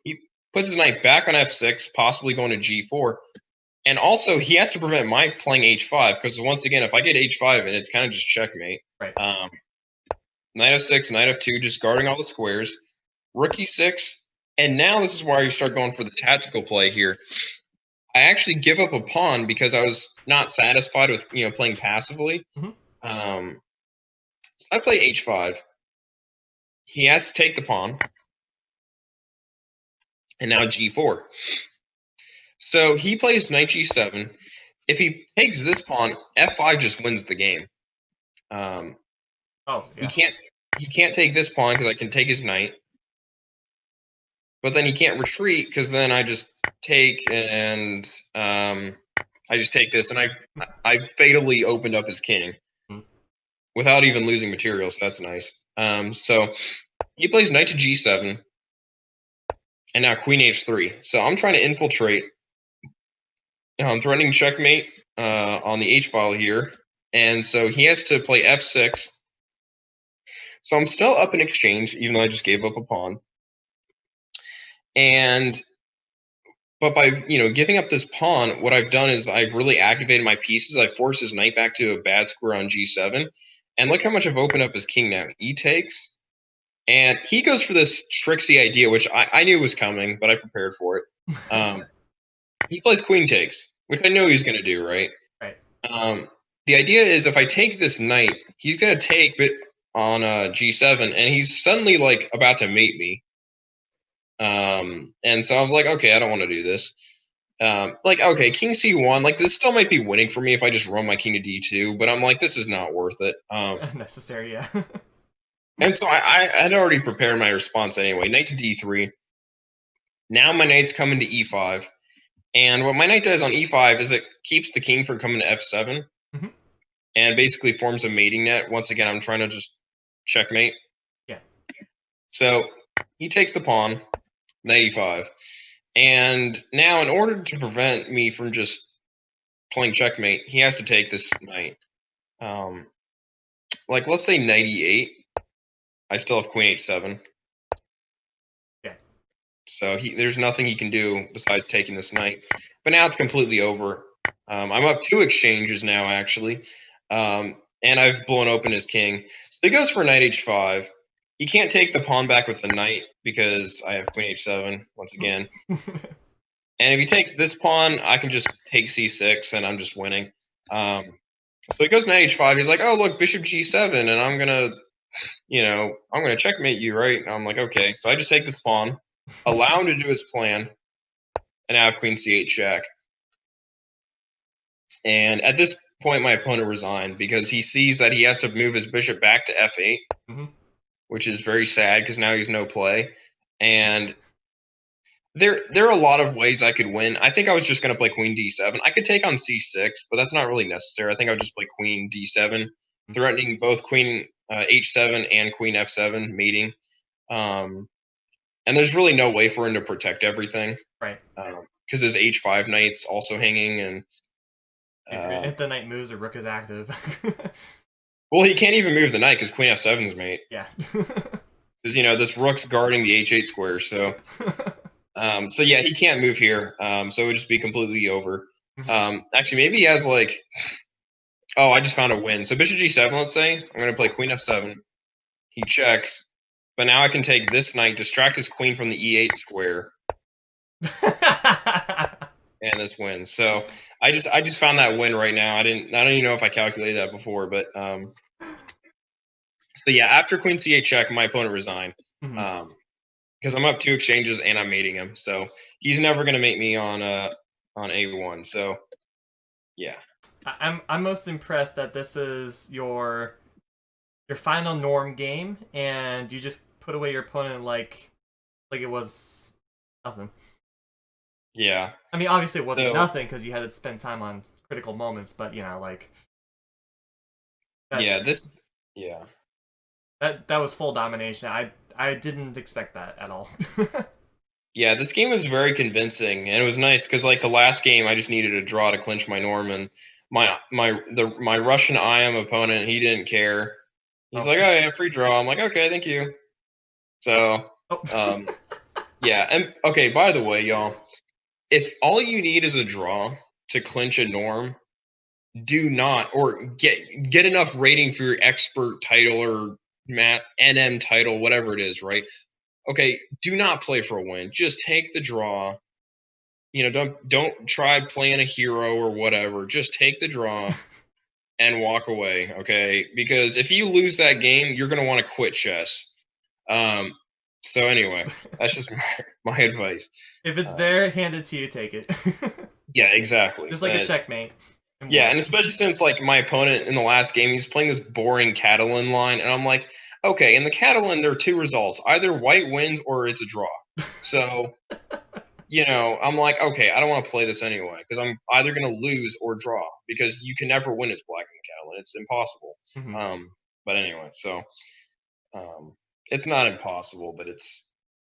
He puts his knight back on f6, possibly going to g4. And also, he has to prevent my playing h5 because, once again, if I get h5, and it's kind of just checkmate. Right. Knight f6, knight f2, just guarding all the squares. Rook e6. And now this is where you start going for the tactical play here. I actually give up a pawn because I was not satisfied with playing passively. So I play h5. He has to take the pawn. And now g4. So he plays knight g7. If he takes this pawn, f5 just wins the game. He can't take this pawn because I can take his knight. But then he can't retreat because then I just take and I just take this, and I fatally opened up his king without even losing material, so that's nice. So he plays knight to g7, and now queen h3. So I'm trying to infiltrate. I'm threatening checkmate on the h-file here, and so he has to play f6. So I'm still up in exchange, even though I just gave up a pawn. But by giving up this pawn, what I've done is I've really activated my pieces. I forced his knight back to a bad square on g7, and look how much I've opened up his king now. He takes, and he goes for this tricksy idea, which I knew was coming, but I prepared for it. He plays queen takes, which I know he's going to do, right? Right. The idea is if I take this knight, he's going to take on g7, and he's suddenly like about to mate me. And so I was like, okay, I don't want to do this. Like, okay, king c1, like, this still might be winning for me if I just run my king to d2, but I'm like, this is not worth it. Necessary, yeah. And so I'd already prepared my response anyway. Knight to d3. Now my knight's coming to e5. And what my knight does on e5 is it keeps the king from coming to f7 Mhm. and basically forms a mating net. Once again, I'm trying to just checkmate. Yeah. So he takes the pawn, knight e5. And now, in order to prevent me from just playing checkmate, he has to take this knight. Like, let's say knight e8. I still have queen h7. Yeah. So there's nothing he can do besides taking this knight. But now it's completely over. I'm up 2 exchanges now, actually. And I've blown open his king. So he goes for knight h5. He can't take the pawn back with the knight because I have queen h7 once again. And if he takes this pawn, I can just take c6 and I'm just winning. So he goes knight h5. He's like, oh, look, bishop g7, and I'm gonna checkmate you, right? And I'm like, okay. So I just take this pawn, allow him to do his plan, and I have queen c8 check. And at this point, my opponent resigned because he sees that he has to move his bishop back to f8, which is very sad because now he's no play. And there are a lot of ways I could win. I think I was just going to play queen d7. I could take on c6, but that's not really necessary. I think I would just play queen d7, threatening both queen h7 and queen f7 mating. And there's really no way for him to protect everything. Right. Because his h5 knight's also hanging, and if the knight moves, the rook is active. well, he can't even move the knight because queen f7's mate. Yeah. Because this rook's guarding the h8 square, so so yeah, he can't move here. So it would just be completely over. Actually, maybe he has like, oh, I just found a win. So bishop g7, let's say. I'm going to play queen f7. He checks, but now I can take this knight, distract his queen from the e8 square, and this wins. So I just found that win right now. I don't even know if I calculated that before, but so yeah, after queen c8 check, my opponent resigned. Because I'm up 2 exchanges and I'm mating him, so he's never gonna mate me on a1. So yeah, I'm most impressed that this is your final norm game, and you just put away your opponent like it was nothing. Yeah. I mean, obviously it wasn't nothing because you had to spend time on critical moments, but like. Yeah. That was full domination. I didn't expect that at all. Yeah, this game was very convincing, and it was nice because like the last game, I just needed a draw to clinch my norm, and my Russian IM opponent, he didn't care. He's like, oh yeah, free draw. I'm like, okay, thank you. So yeah, and okay. By the way, y'all, if all you need is a draw to clinch a norm, do not or get enough rating for your expert title or NM title, whatever it is, right? Okay, do not play for a win. Just take the draw. Don't try playing a hero or whatever. Just take the draw and walk away, okay? Because if you lose that game, you're gonna want to quit chess. So anyway, that's just my advice. If it's there, hand it to you, take it. Yeah, exactly. Just like a checkmate. Yeah, and especially since like my opponent in the last game, he's playing this boring Catalan line, and I'm like, okay, in the Catalan there are 2 results: either white wins or it's a draw. So, I'm like, okay, I don't want to play this anyway because I'm either gonna lose or draw because you can never win as black in the Catalan; it's impossible. But anyway, so it's not impossible, but it's.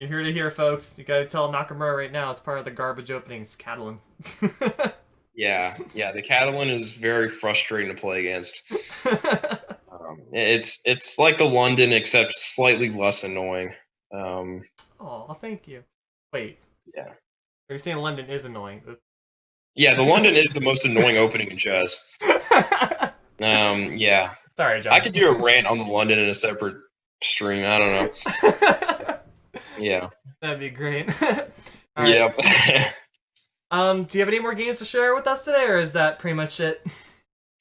You're here to hear, folks. You gotta tell Nakamura right now. It's part of the garbage openings, Catalan. Yeah, the Catalan is very frustrating to play against. It's like the London, except slightly less annoying. Oh, thank you. Wait. Yeah. Are you saying London is annoying? Yeah, the London is the most annoying opening in chess. Yeah. Sorry, John. I could do a rant on the London in a separate stream. I don't know. Yeah. That'd be great. Yep. Do you have any more games to share with us today, or is that pretty much it?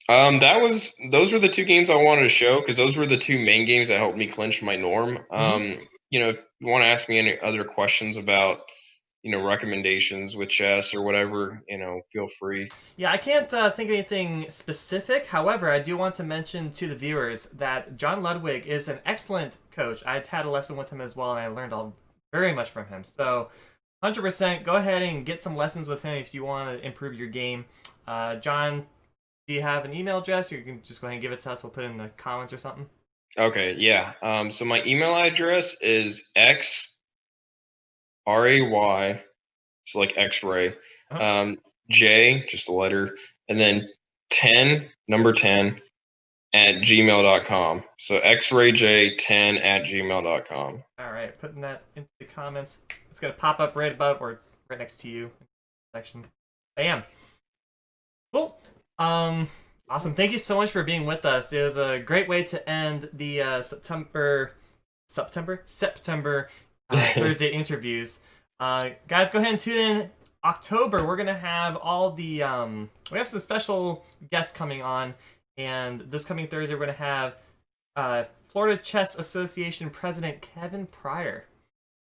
Those were the 2 games I wanted to show because those were the 2 main games that helped me clinch my norm. If you want to ask me any other questions about recommendations with chess or whatever, feel free. Yeah, I can't think of anything specific. However, I do want to mention to the viewers that John Ludwig is an excellent coach. I had a lesson with him as well, and I learned very much from him. So, 100%, go ahead and get some lessons with him if you want to improve your game. John, do you have an email address? Or you can just go ahead and give it to us. We'll put it in the comments or something. Okay, yeah. So my email address is XRAY, so like X-ray, Uh-huh. J, just a letter, and then 10, number 10, at gmail.com. So xrayj10 at gmail.com. All right, putting that into the comments. It's going to pop up right above or right next to you section. Bam. Cool. Awesome. Thank you so much for being with us. It was a great way to end the September Thursday interviews. Guys, go ahead and tune in. October, we're gonna have all the we have some special guests coming on, and this coming Thursday we're gonna have Florida Chess Association President Kevin Pryor.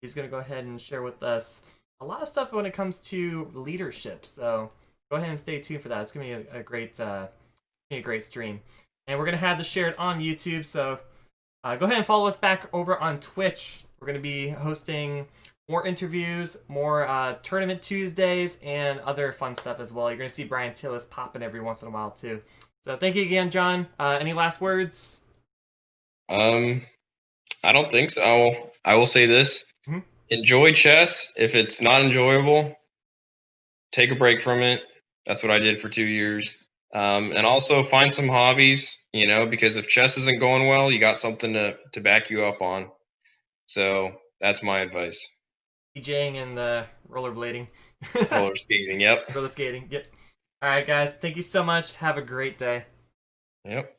He's gonna go ahead and share with us a lot of stuff when it comes to leadership. So go ahead and stay tuned for that. It's gonna be a great stream, and we're gonna have this shared on YouTube. So go ahead and follow us back over on Twitch. We're gonna be hosting more interviews, more Tournament Tuesdays, and other fun stuff as well. You're gonna see Brian Tillis popping every once in a while too. So thank you again, John. Any last words? I don't think so. I will say this. Mm-hmm. Enjoy chess. If it's not enjoyable, take a break from it. That's what I did for 2 years. And also find some hobbies, because if chess isn't going well, you got something to back you up on. So that's my advice. DJing and rollerblading. Roller skating, yep. Roller skating, yep. All right, guys. Thank you so much. Have a great day. Yep.